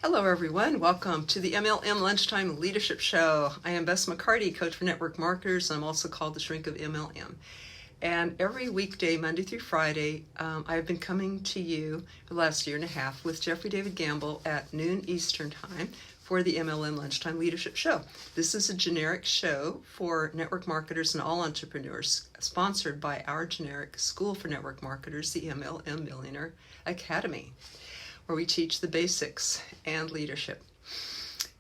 Hello everyone, welcome to the MLM Lunchtime Leadership Show. I am Bess McCarty, coach for network marketers, and I'm also called the shrink of MLM. And every weekday, Monday through Friday, I've been coming to you for the last year and a half with Jeffrey David Gamble at noon Eastern Time for the MLM Lunchtime Leadership Show. This is a generic show for network marketers and all entrepreneurs, sponsored by our generic school for network marketers, the MLM Millionaire Academy, where we teach the basics and leadership.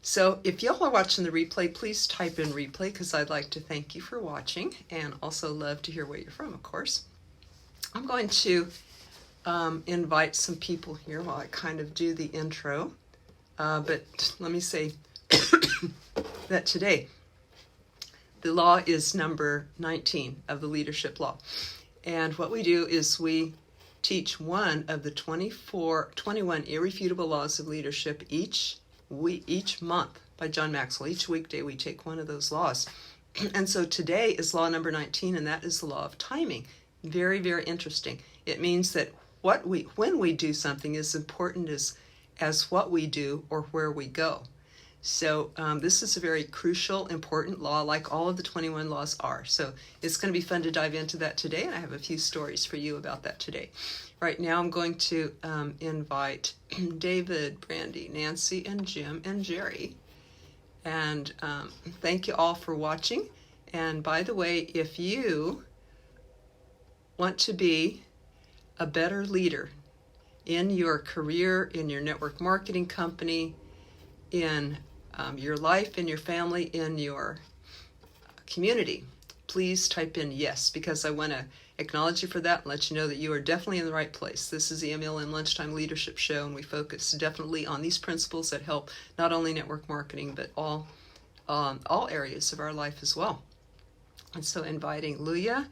So if y'all are watching the replay, please type in replay because I'd like to thank you for watching and also love to hear where you're from, of course. I'm going to invite some people here while I kind of do the intro. But let me say that today, the law is number 19 of the leadership law. And what we do is we teach one of the 21 irrefutable laws of leadership each month by John Maxwell. Each weekday we take one of those laws. And so today is law number 19, and that is the law of timing. Very, very interesting. It means that when we do something is important as what we do or where we go. So this is a very crucial, important law, like all of the 21 laws are. So it's going to be fun to dive into that today, and I have a few stories for you about that today. Right now I'm going to invite David, Brandy, Nancy, and Jim, and Jerry. And thank you all for watching. And by the way, if you want to be a better leader in your career, in your network marketing company, in your life, in your family, in your community, please type in yes, because I want to acknowledge you for that and let you know that you are definitely in the right place. This is the MLM Lunchtime Leadership Show, and we focus definitely on these principles that help not only network marketing, but all areas of our life as well. And so inviting Luya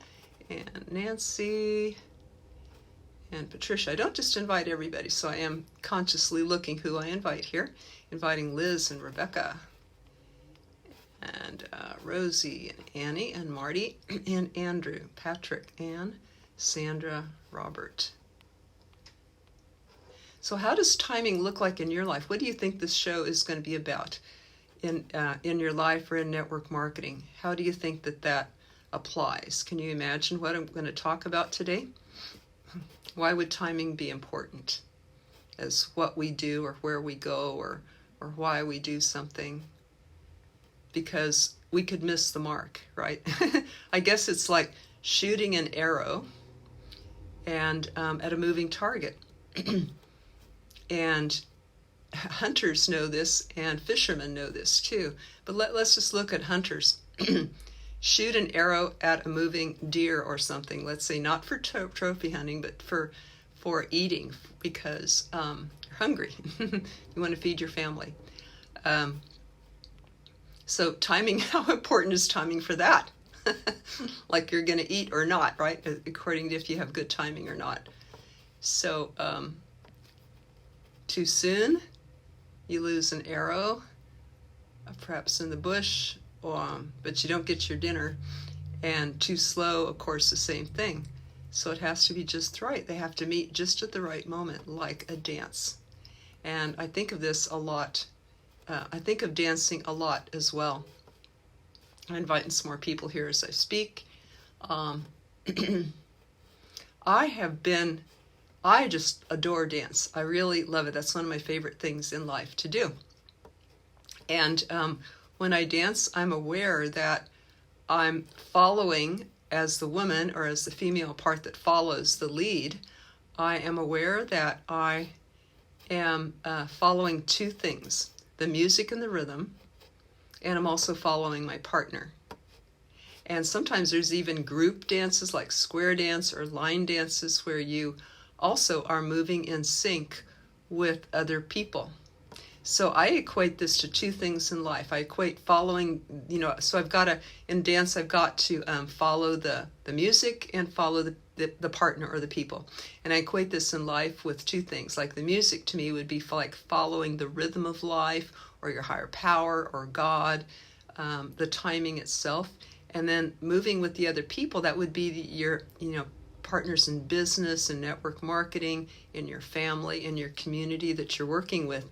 and Nancy and Patricia. I don't just invite everybody, so I am consciously looking who I invite here. Inviting Liz and Rebecca and Rosie and Annie and Marty and Andrew, Patrick, Ann, Sandra, Robert. So how does timing look like in your life? What do you think this show is going to be about in your life or in network marketing? How do you think that applies? Can you imagine what I'm going to talk about today? Why would timing be important as what we do or where we go or why we do something? Because we could miss the mark, right? I guess it's like shooting an arrow and at a moving target. And hunters know this and fishermen know this too. But let's just look at hunters. Shoot an arrow at a moving deer or something, let's say, not for trophy hunting, but for eating, because you're hungry. You want to feed your family. So timing, how important is timing for that? Like you're going to eat or not, right? According to if you have good timing or not. So too soon, you lose an arrow, perhaps in the bush, but you don't get your dinner. And too slow, of course, the same thing. So it has to be just right. They have to meet just at the right moment, like a dance. And I think of this a lot. I think of dancing a lot as well. I'm inviting some more people here as I speak. I just adore dance. I really love it. That's one of my favorite things in life to do. And when I dance, I'm aware that I'm following, as the woman or as the female part that follows the lead, I am aware that I am following two things, the music and the rhythm, and I'm also following my partner. And sometimes there's even group dances like square dance or line dances where you also are moving in sync with other people. So I equate this to two things in life. I equate following, so in dance, I've got to follow the music and follow the partner or the people. And I equate this in life with two things. Like the music to me would be like following the rhythm of life or your higher power or God, the timing itself. And then moving with the other people, that would be your partners in business and network marketing, in your family, in your community that you're working with.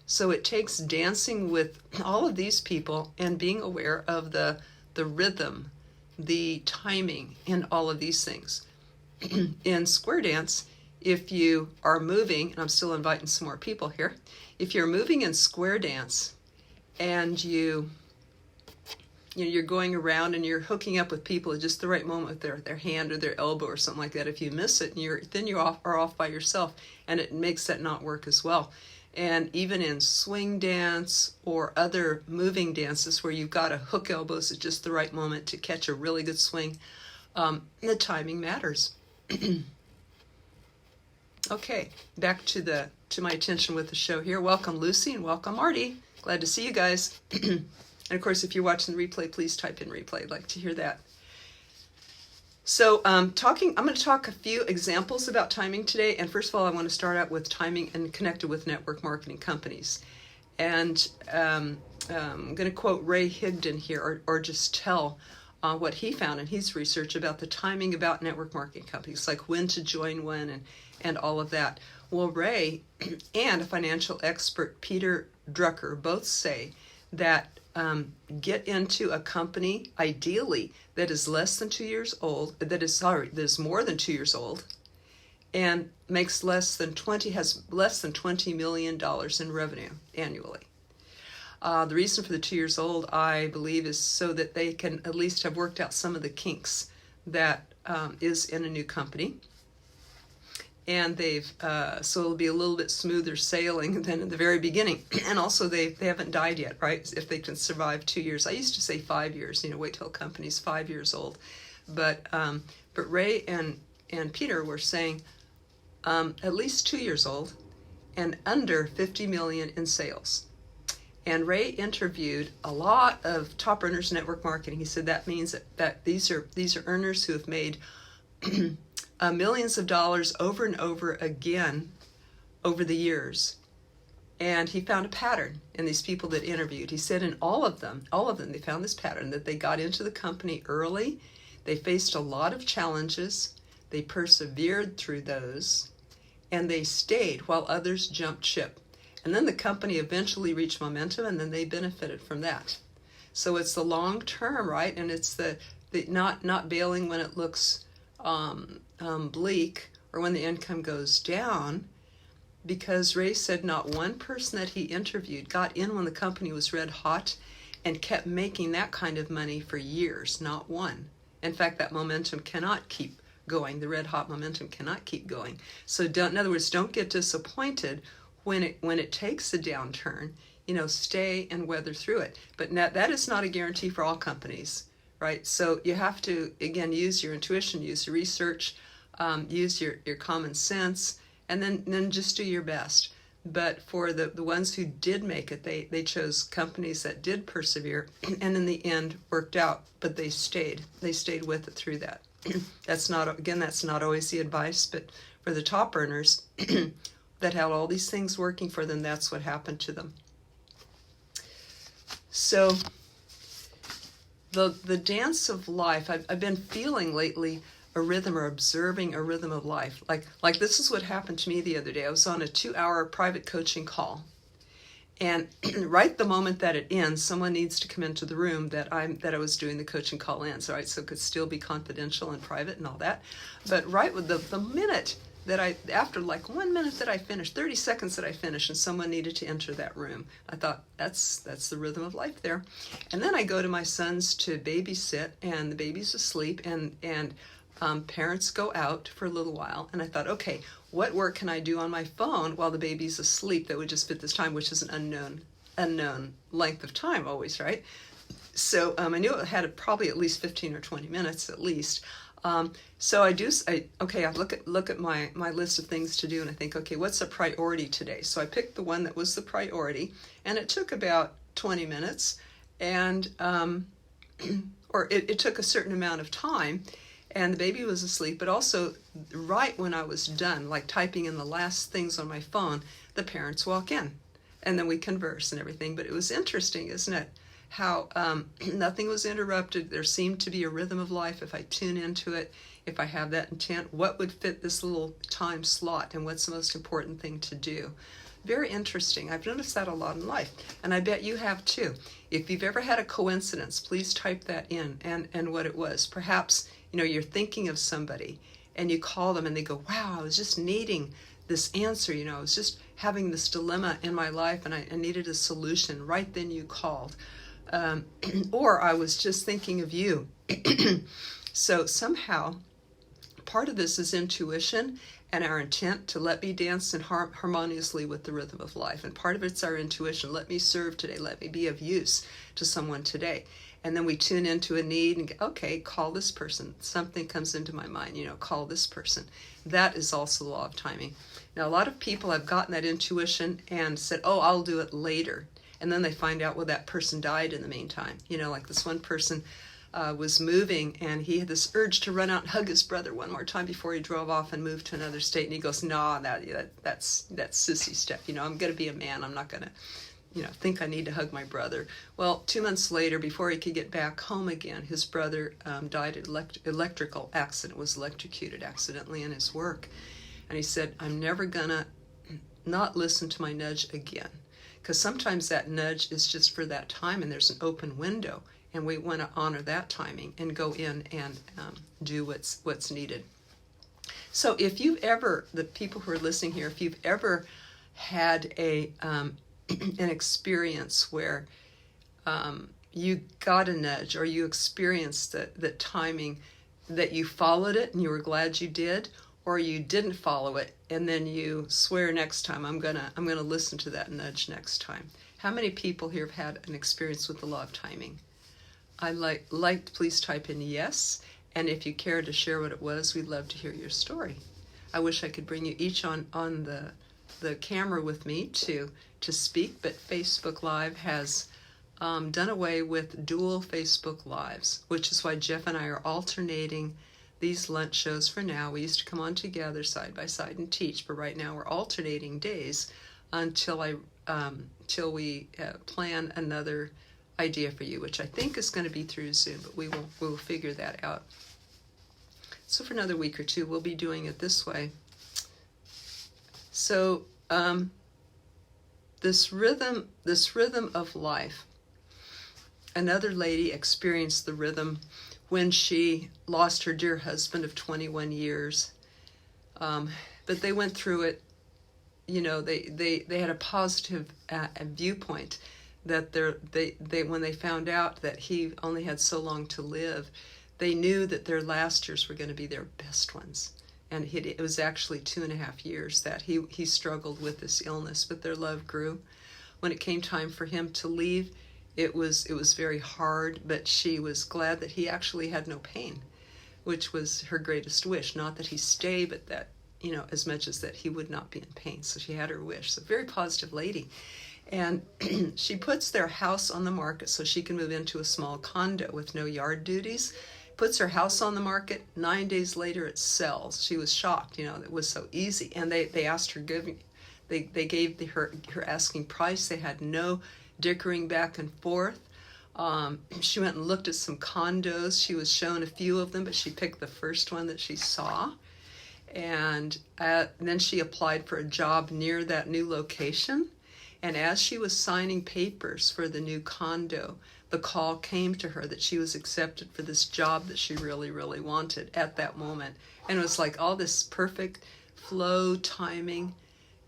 So it takes dancing with all of these people and being aware of the rhythm, the timing, and all of these things. In square dance, if you are moving, and I'm still inviting some more people here, if you're moving in square dance and you're going around and you're hooking up with people at just the right moment with their hand or their elbow or something like that, if you miss it, then you are off by yourself, and it makes that not work as well. And even in swing dance or other moving dances where you've got to hook elbows at just the right moment to catch a really good swing, the timing matters. Okay, back to my attention with the show here. Welcome Lucy and welcome Marty. Glad to see you guys. And of course, if you're watching the replay, please type in replay. I'd like to hear that. So I'm going to talk a few examples about timing today. And first of all, I want to start out with timing and connected with network marketing companies. And I'm going to quote Ray Higdon here, or just tell what he found in his research about the timing about network marketing companies, like when to join when and all of that. Well, Ray and a financial expert, Peter Drucker, both say that get into a company, ideally, that is less than 2 years old, that is more than 2 years old, and has less than $20 million in revenue annually. The reason for the 2 years old, I believe, is so that they can at least have worked out some of the kinks that is in a new company. And so it'll be a little bit smoother sailing than in the very beginning. And also they haven't died yet, right? If they can survive 2 years. I used to say 5 years, wait till a company's 5 years old. But Ray and Peter were saying at least 2 years old and under 50 million in sales. And Ray interviewed a lot of top earners in network marketing. He said that means that these are earners who have made millions of dollars over and over again over the years. And he found a pattern in these people that interviewed. He said in all of them, they found this pattern, that they got into the company early, they faced a lot of challenges, they persevered through those, and they stayed while others jumped ship. And then the company eventually reached momentum, and then they benefited from that. So it's the long term, right? And it's the not bailing when it looks bleak or when the income goes down, because Ray said not one person that he interviewed got in when the company was red hot and kept making that kind of money for years. Not one. In fact, that momentum cannot keep going. The red hot momentum cannot keep going. So in other words, don't get disappointed when it takes a downturn. Stay and weather through it. But that is not a guarantee for all companies, right? So you have to, again, use your intuition, use your research, use your common sense, and then just do your best. But for the ones who did make it, they chose companies that did persevere and in the end worked out, but they stayed with it through that. That's not always the advice, but for the top earners that had all these things working for them, that's what happened to them. So the dance of life, I've been feeling lately a rhythm, or observing a rhythm of life. Like this is what happened to me the other day. I was on a 2-hour private coaching call, and right the moment that it ends, someone needs to come into the room that I was doing the coaching call in, so it could still be confidential and private and all that. But right with the minute that after like 1 minute that I finished, 30 seconds that I finished, and someone needed to enter that room, I thought, that's the rhythm of life there. And then I go to my son's to babysit, and the baby's asleep, and parents go out for a little while, and I thought, okay, what work can I do on my phone while the baby's asleep that would just fit this time, which is an unknown length of time always, right? So I knew it had probably at least 15 or 20 minutes at least. So I look at my list of things to do, and I think, okay, what's a priority today? So I picked the one that was the priority, and it took about 20 minutes, and or it took a certain amount of time, and the baby was asleep, but also right when I was done, like typing in the last things on my phone, the parents walk in, and then we converse and everything. But it was interesting, isn't it? How nothing was interrupted. There seemed to be a rhythm of life. If I tune into it, if I have that intent, what would fit this little time slot, and what's the most important thing to do? Very interesting. I've noticed that a lot in life, and I bet you have too. If you've ever had a coincidence, please type that in and what it was. Perhaps, you're thinking of somebody and you call them and they go, wow, I was just needing this answer. I was just having this dilemma in my life and I needed a solution. Right then you called. Or I was just thinking of you. So somehow, part of this is intuition and our intent to let me dance and harmoniously with the rhythm of life. And part of it's our intuition. Let me serve today. Let me be of use to someone today. And then we tune into a need and go, okay, call this person. Something comes into my mind, call this person. That is also the law of timing. Now, a lot of people have gotten that intuition and said, oh, I'll do it later. And then they find out, well, that person died in the meantime. Like this one person was moving and he had this urge to run out and hug his brother one more time before he drove off and moved to another state. And he goes, no, that's sissy stuff. I'm going to be a man. I'm not going to think I need to hug my brother. Well, 2 months later, before he could get back home again, his brother died in electrical accident, was electrocuted accidentally in his work. And he said, I'm never gonna not listen to my nudge again. Because sometimes that nudge is just for that time and there's an open window and we want to honor that timing and go in and do what's needed. So if you've ever, the people who are listening here, if you've ever had an experience where you got a nudge or you experienced the timing, that you followed it and you were glad you did, or you didn't follow it and then you swear next time I'm gonna listen to that nudge next time. How many people here have had an experience with the law of timing? I like please type in yes, and if you care to share what it was, we'd love to hear your story. I wish I could bring you each on the camera with me to speak, but Facebook Live has done away with dual Facebook Lives, which is why Jeff and I are alternating these lunch shows for now. We used to come on together side by side and teach, but right now we're alternating days until we plan another idea for you, which I think is going to be through Zoom, but we will figure that out. So for another week or two, we'll be doing it this way. So this rhythm of life, another lady experienced the rhythm when she lost her dear husband of 21 years. But they went through it, they had a positive viewpoint that they when they found out that he only had so long to live, they knew that their last years were going to be their best ones. And it was actually 2.5 years that he struggled with this illness, but their love grew. When it came time for him to leave, it was very hard, but she was glad that he actually had no pain, which was her greatest wish. Not that he stay, but that, as much as that he would not be in pain. So she had her wish. So very positive lady. And she puts their house on the market so she can move into a small condo with no yard duties. Puts her house on the market. 9 days later, it sells. She was shocked, it was so easy. And they asked her, they gave her asking price. They had no dickering back and forth. She went and looked at some condos. She was shown a few of them, but she picked the first one that she saw. And then she applied for a job near that new location. And as she was signing papers for the new condo, the call came to her that she was accepted for this job that she really, really wanted at that moment. And it was like all this perfect flow, timing.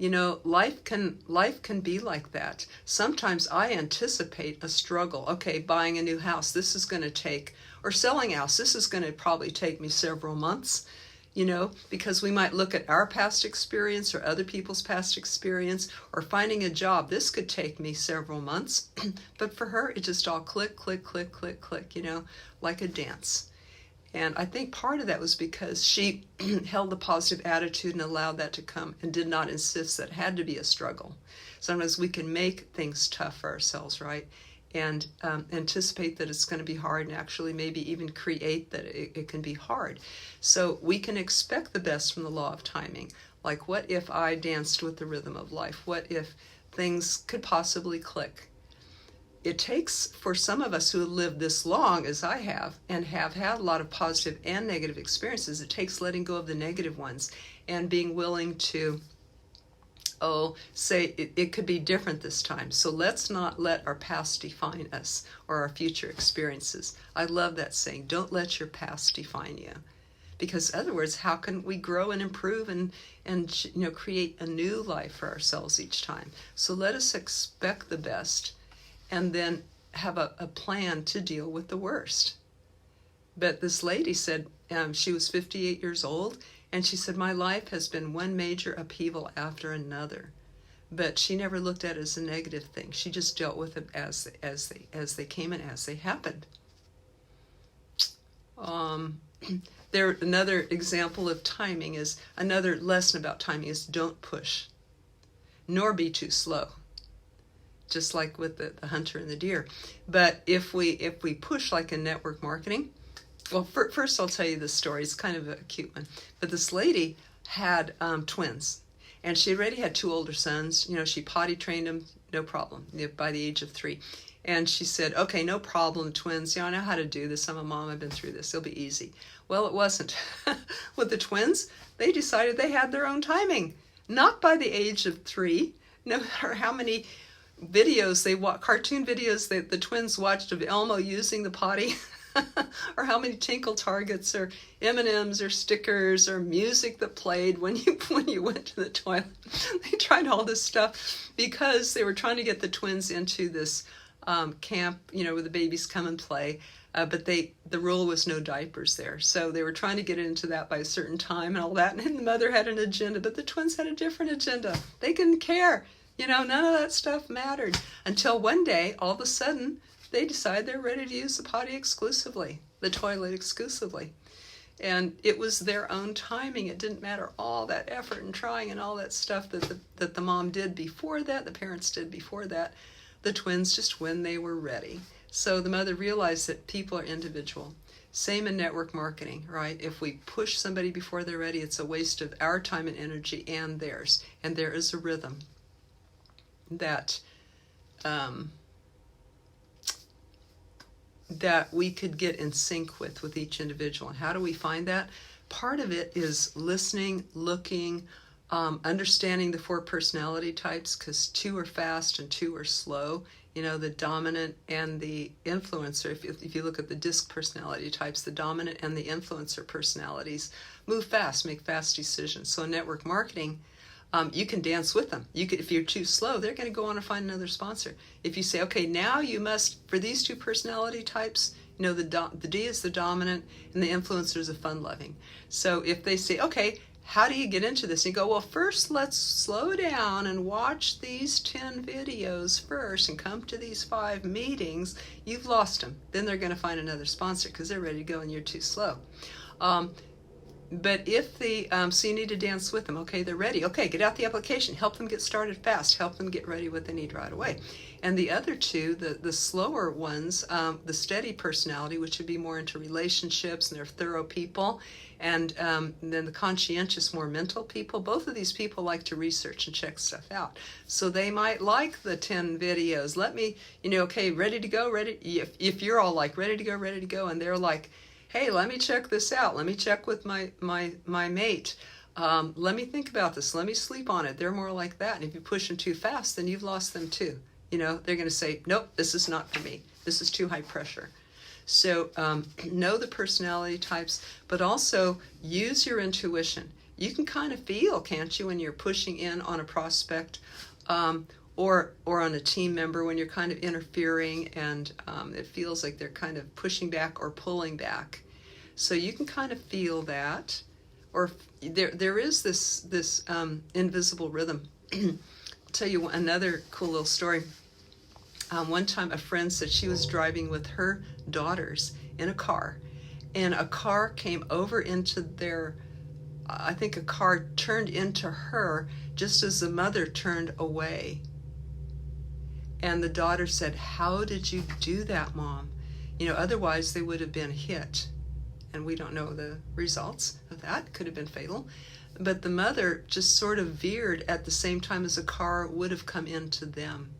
Life can be like that. Sometimes I anticipate a struggle. Okay, buying a new house, this is going to take, or selling a house, this is going to probably take me several months. Because we might look at our past experience or other people's past experience, or finding a job. This could take me several months, but for her, it just all click, click, click, click, click, like a dance. And I think part of that was because she held the positive attitude and allowed that to come and did not insist that it had to be a struggle. Sometimes we can make things tough for ourselves, right? And anticipate that it's going to be hard and actually maybe even create that it can be hard. So we can expect the best from the law of timing. Like, what if I danced with the rhythm of life? What if things could possibly click? It takes, for some of us who have lived this long as I have and have had a lot of positive and negative experiences, it takes letting go of the negative ones and being willing to say it could be different this time. So let's not let our past define us or our future experiences. I love that saying, don't let your past define you. Because in other words, how can we grow and improve and create a new life for ourselves each time? So let us expect the best and then have a plan to deal with the worst. But this lady said, she was 58 years old, and she said, my life has been one major upheaval after another. But she never looked at it as a negative thing. She just dealt with them as they came and as they happened. Another example of timing is, another lesson about timing is, don't push, nor be too slow. Just like with the hunter and the deer. But if we push like in network marketing, well, first I'll tell you this story. It's kind of a cute one. But this lady had twins, and she already had 2 older sons. She potty trained them, no problem, by the age of 3. And she said, okay, no problem, twins. I know how to do this. I'm a mom. I've been through this. It'll be easy. Well, it wasn't. With the twins, they decided they had their own timing. Not by the age of 3, no matter how many videos cartoon videos that the twins watched of Elmo using the potty, or how many tinkle targets or M&Ms or stickers or music that played when you went to the toilet. They tried all this stuff because they were trying to get the twins into this camp, where the babies come and play. But the rule was no diapers there. So they were trying to get into that by a certain time and all that. And the mother had an agenda, but the twins had a different agenda. They didn't care. None of that stuff mattered until one day, all of a sudden, they decide they're ready to use the potty exclusively, the toilet exclusively. And it was their own timing. It didn't matter all that effort and trying and all that stuff that the mom did before that, the parents did before that, the twins just when they were ready. So the mother realized that people are individual. Same in network marketing, right? If we push somebody before they're ready, it's a waste of our time and energy and theirs. And there is a rhythm that we could get in sync with each individual. And how do we find that? Part of it is listening, looking, understanding the 4 personality types, because 2 are fast and 2 are slow. The dominant and the influencer. If you look at the DISC personality types, the dominant and the influencer personalities move fast, make fast decisions. So in network marketing, you can dance with them. If you're too slow, they're going to go on and find another sponsor. If you say, okay, now you must, for these 2 personality types, the D is the dominant and the influencer is the fun-loving. So if they say, okay, how do you get into this? And you go, well, first let's slow down and watch these 10 videos first and come to these 5 meetings. You've lost them. Then they're going to find another sponsor because they're ready to go and you're too slow. But if so you need to dance with them. Okay, they're ready. Okay, get out the application. Help them get started fast. Help them get ready what they need right away. And the other 2, the slower ones, the steady personality, which would be more into relationships and they're thorough people, and then the conscientious, more mental people. Both of these people like to research and check stuff out. So they might like the 10 videos. Let me, okay, ready to go, ready. If you're all like ready to go, and they're like, hey, let me check this out. Let me check with my mate. Let me think about this. Let me sleep on it. They're more like that. And if you push them too fast, then you've lost them too. They're going to say, nope, this is not for me. This is too high pressure. So know the personality types, but also use your intuition. You can kind of feel, can't you, when you're pushing in on a prospect or on a team member, when you're kind of interfering and it feels like they're kind of pushing back or pulling back. So you can kind of feel that. Or there is this invisible rhythm. I'll tell you another cool little story. One time a friend said she was driving with her daughters in a car, and a car came over into I think a car turned into her just as the mother turned away. And the daughter said, how did you do that, Mom? Otherwise they would have been hit. And we don't know the results of that. Could have been fatal. But the mother just sort of veered at the same time as a car would have come into them.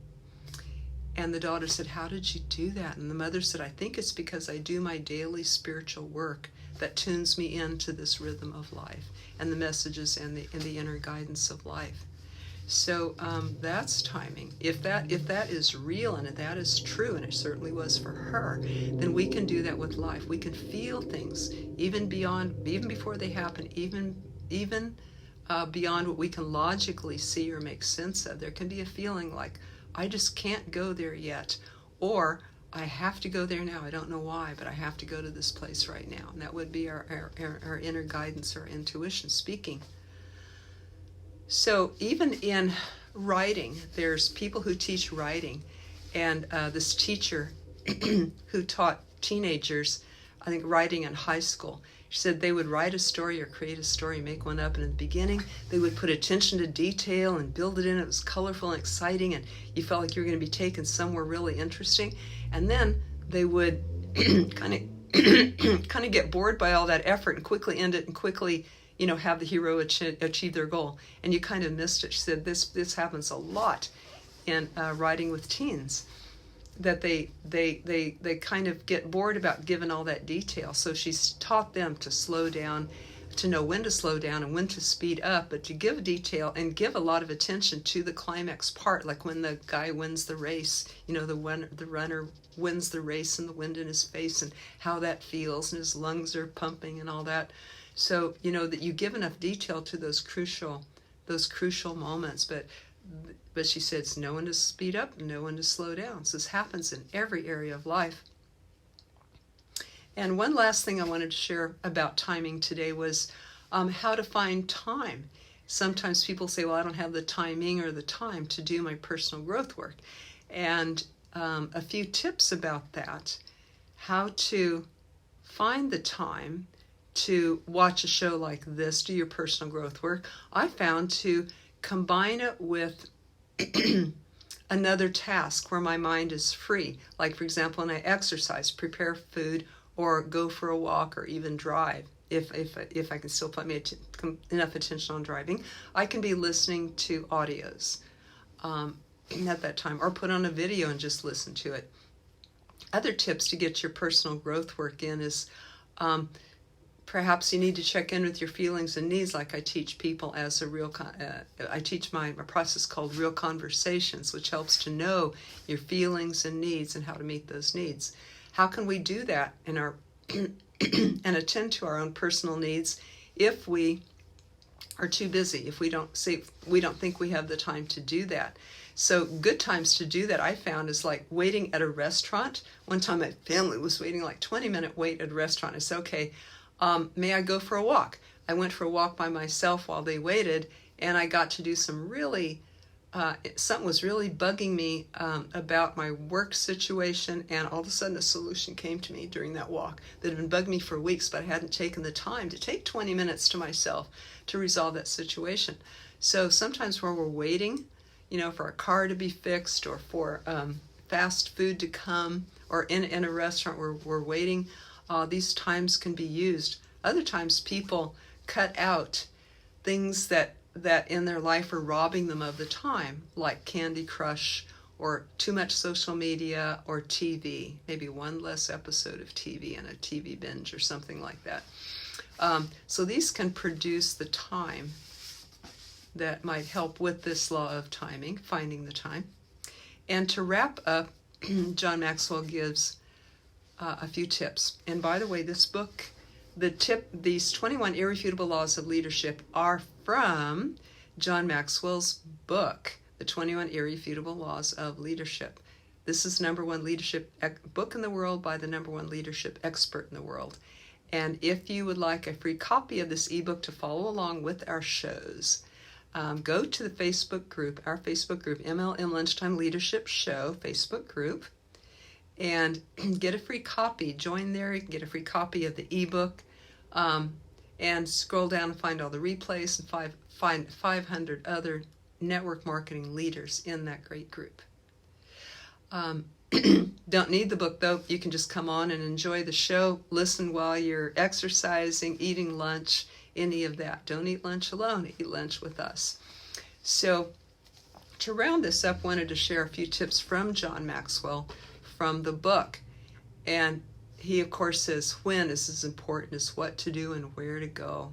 And the daughter said, how did you do that? And the mother said, I think it's because I do my daily spiritual work that tunes me into this rhythm of life and the messages and the inner guidance of life. So that's timing. If that is real and if that is true, and it certainly was for her, then we can do that with life. We can feel things even before they happen, even beyond what we can logically see or make sense of. There can be a feeling like, I just can't go there yet, or I have to go there now. I don't know why, but I have to go to this place right now. And that would be our inner guidance, our intuition speaking. So even in writing, there's people who teach writing, and this teacher who taught teenagers, I think, writing in high school, she said they would write a story or create a story, make one up, and in the beginning they would put attention to detail and build it in. It was colorful and exciting, and you felt like you were going to be taken somewhere really interesting. And then they would kind of get bored by all that effort and quickly end it and quickly, have the hero achieve their goal. And you kind of missed it. She said this happens a lot in writing with teens, that they kind of get bored about giving all that detail. So she's taught them to slow down, to know when to slow down and when to speed up, but to give detail and give a lot of attention to the climax part, like when the guy wins the race, the runner wins the race and the wind in his face and how that feels and his lungs are pumping and all that. So, that you give enough detail to those crucial moments, but she said it's no one to speed up, no one to slow down. So this happens in every area of life. And one last thing I wanted to share about timing today was how to find time. Sometimes people say, well, I don't have the timing or the time to do my personal growth work. And a few tips about that: how to find the time to watch a show like this, do your personal growth work. I found to combine it with another task where my mind is free. Like, for example, when I exercise, prepare food, or go for a walk, or even drive. If I can still put enough attention on driving, I can be listening to audios at that time, or put on a video and just listen to it. Other tips to get your personal growth work in is perhaps you need to check in with your feelings and needs, like I teach people as I teach my process called Real Conversations, which helps to know your feelings and needs and how to meet those needs. How can we do that in our and attend to our own personal needs if we are too busy, if we don't think we have the time to do that? So good times to do that, I found, is like waiting at a restaurant. One time my family was waiting like 20-minute wait at a restaurant. I said, okay, may I go for a walk? I went for a walk by myself while they waited, and I got to do some really, something was really bugging me about my work situation, and all of a sudden a solution came to me during that walk that had been bugging me for weeks, but I hadn't taken the time to take 20 minutes to myself to resolve that situation. So sometimes where we're waiting, for a car to be fixed, or for fast food to come, or in a restaurant where we're waiting, these times can be used. Other times people cut out things that in their life are robbing them of the time, like Candy Crush, or too much social media, or TV. Maybe one less episode of TV and a TV binge or something like that. So these can produce the time that might help with this law of timing, finding the time. And to wrap up, John Maxwell gives a few tips. And by the way, this book, these 21 Irrefutable Laws of Leadership, are from John Maxwell's book, The 21 Irrefutable Laws of Leadership. This is #1 leadership book in the world by the #1 leadership expert in the world. And if you would like a free copy of this ebook to follow along with our shows, go to the Facebook group, our Facebook group, MLM Lunchtime Leadership Show Facebook group, and get a free copy. Join there. You can get a free copy of the ebook, and scroll down and find all the replays and find 500 other network marketing leaders in that great group. Don't need the book, though. You can just come on and enjoy the show, listen while you're exercising, eating lunch, any of that. Don't eat lunch alone. Eat lunch with us. So to round this up, I wanted to share a few tips from John Maxwell from the book. And he, of course, says when is as important as what to do and where to go.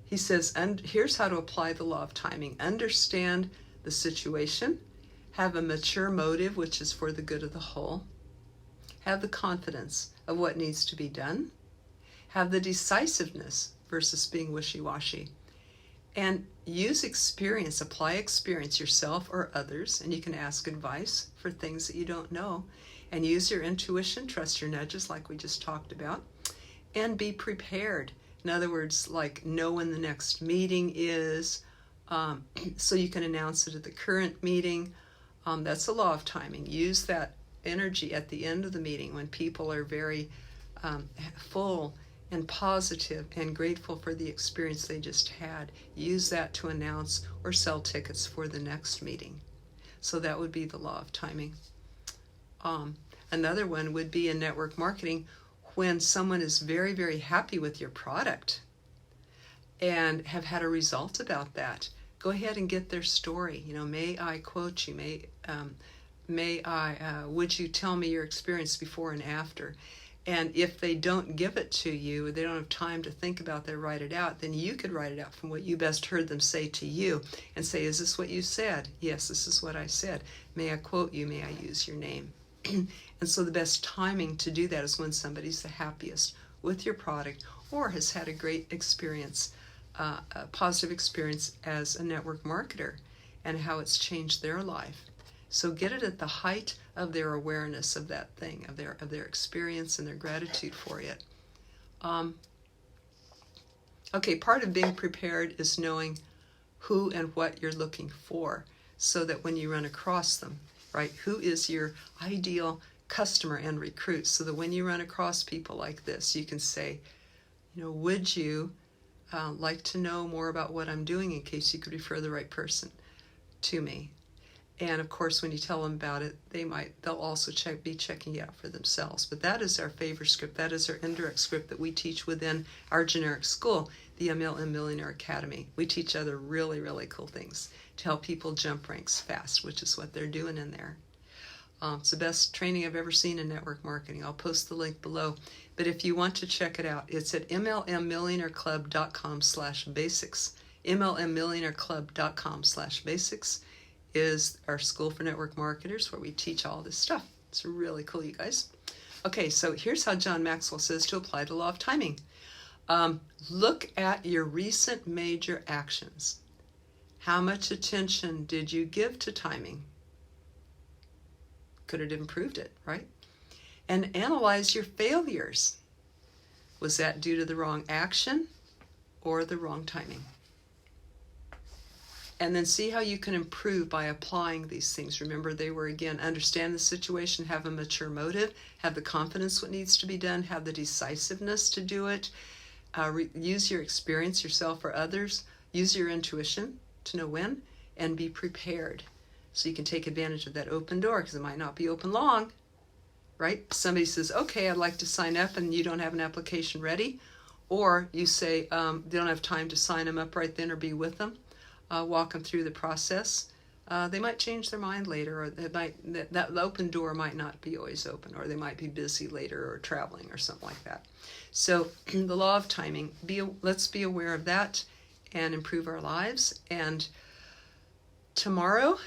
He says, and here's how to apply the law of timing. Understand the situation, have a mature motive, which is for the good of the whole, have the confidence of what needs to be done, have the decisiveness versus being wishy-washy, and use experience, apply experience yourself or others, and you can ask advice for things that you don't know, and use your intuition, trust your nudges like we just talked about, and be prepared. In other words, like know when the next meeting is, so you can announce it at the current meeting. That's the law of timing. Use that energy at the end of the meeting when people are very full and positive and grateful for the experience they just had. Use that to announce or sell tickets for the next meeting. So that would be the law of timing. Another one would be in network marketing, when someone is very, very happy with your product and have had a result about that. Go ahead and get their story. May I quote you? Would you tell me your experience before and after? And if they don't give it to you, they don't have time to think about that, write it out, then you could write it out from what you best heard them say to you and say, is this what you said? Yes, this is what I said. May I quote you? May I use your name? And so the best timing to do that is when somebody's the happiest with your product or has had a great experience, a positive experience as a network marketer, and how it's changed their life. So get it at the height of their awareness of that thing, of their experience and their gratitude for it. Okay, part of being prepared is knowing who and what you're looking for, so that when you run across them, right, who is your ideal customer and recruit, so that when you run across people like this, you can say, would you like to know more about what I'm doing in case you could refer the right person to me? And of course, when you tell them about it, they'll also be checking it out for themselves. But that is our favor script. That is our indirect script that we teach within our generic school, the MLM Millionaire Academy. We teach other really, really cool things to help people jump ranks fast, which is what they're doing in there. It's the best training I've ever seen in network marketing. I'll post the link below. But if you want to check it out, it's at mlmmillionaireclub.com/basics. mlmmillionaireclub.com/basics is our school for network marketers, where we teach all this stuff. It's really cool, you guys. Okay, so here's how John Maxwell says to apply the law of timing. Look at your recent major actions. How much attention did you give to timing? Could have improved it, right? And analyze your failures. Was that due to the wrong action or the wrong timing? And then see how you can improve by applying these things. Remember, they were, again, understand the situation, have a mature motive, have the confidence what needs to be done, have the decisiveness to do it, use your experience, yourself or others, use your intuition to know when, and be prepared. So you can take advantage of that open door, because it might not be open long, right? Somebody says, okay, I'd like to sign up, and you don't have an application ready. Or you say, they don't have time to sign them up right then or be with them. Walk them through the process. They might change their mind later, or that open door might not be always open, or they might be busy later or traveling or something like that. So the law of timing, let's be aware of that and improve our lives. And tomorrow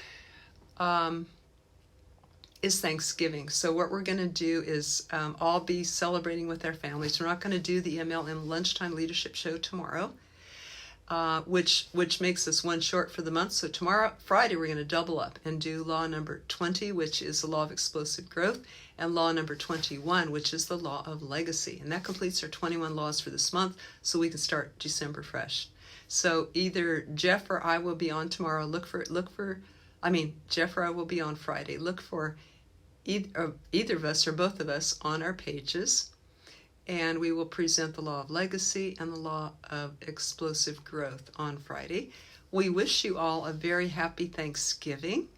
is Thanksgiving. So what we're going to do is all be celebrating with our families. We're not going to do the MLM Lunchtime Leadership Show tomorrow. Which makes us one short for the month. So tomorrow, Friday, we're going to double up and do law number 20, which is the law of explosive growth, and law number 21, which is the law of legacy. And that completes our 21 laws for this month, so we can start December fresh. So either Jeff or I will be on tomorrow. Jeff or I will be on Friday. Look for either of us or both of us on our pages. And we will present the law of legacy and the law of explosive growth on Friday. We wish you all a very happy Thanksgiving.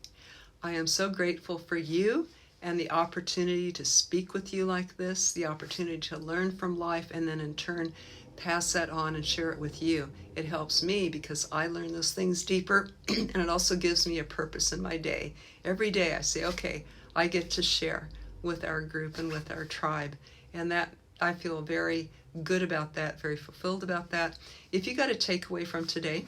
I am so grateful for you and the opportunity to speak with you like this, the opportunity to learn from life, and then in turn pass that on and share it with you. It helps me because I learn those things deeper, and it also gives me a purpose in my day. Every day I say, okay, I get to share with our group and with our tribe, and that I feel very good about that, very fulfilled about that. If you got a takeaway from today,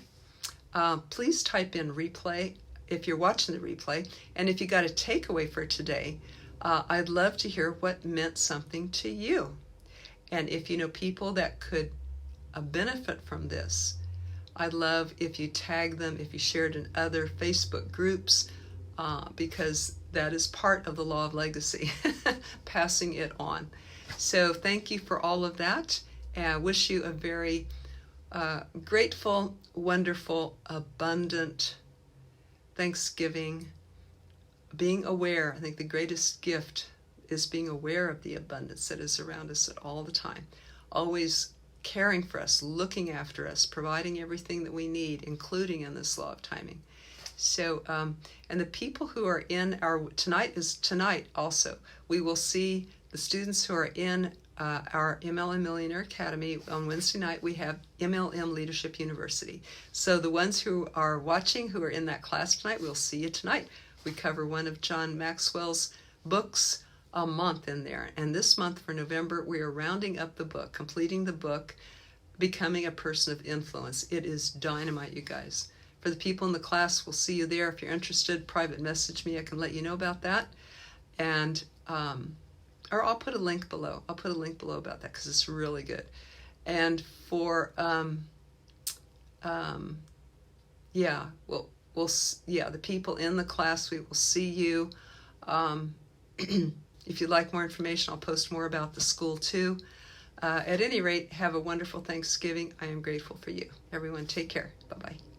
please type in replay. if you're watching the replay. And if you got a takeaway for today, I'd love to hear what meant something to you. And if you know people that could benefit from this, I'd love if you tag them, if you shared in other Facebook groups, because that is part of the law of legacy, passing it on. So thank you for all of that, and I wish you a very grateful, wonderful, abundant Thanksgiving. Being aware, I think the greatest gift is being aware of the abundance that is around us at all the time. Always caring for us, looking after us, providing everything that we need, including in this law of timing. So, and the people who are in our, tonight also, we will see the students who are in our MLM Millionaire Academy. On Wednesday night, we have MLM Leadership University. So the ones who are watching, who are in that class tonight, we'll see you tonight. We cover one of John Maxwell's books a month in there. And this month for November, we are rounding up the book, completing the book, Becoming a Person of Influence. It is dynamite, you guys. For the people in the class, we'll see you there. If you're interested, private message me. I can let you know about that. And, or I'll put a link below. I'll put a link below about that because it's really good. And for, the people in the class, we will see you. If you'd like more information, I'll post more about the school too. At any rate, have a wonderful Thanksgiving. I am grateful for you. Everyone, take care. Bye-bye.